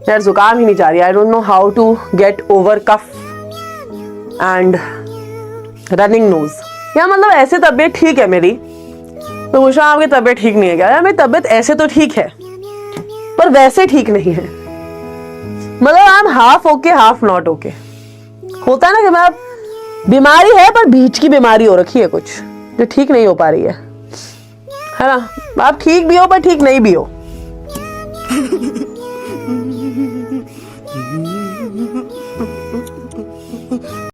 यार जुकाम ही नहीं जा रही। I don't know how to get over cough and running nose. यार मतलब ऐसे तबीयत ठीक है मेरी, तो मुझे आपकी तबीयत ठीक नहीं है क्या? यार मेरी तबीयत ऐसे तो ठीक है पर वैसे ठीक नहीं है। मतलब I am half okay half not okay. होता है ना कि मैं बीमारी है पर बीच की बीमारी हो रखी है कुछ, जो ठीक नहीं हो पा रही है ना? आप ठीक भी हो पर ठीक नहीं भी हो।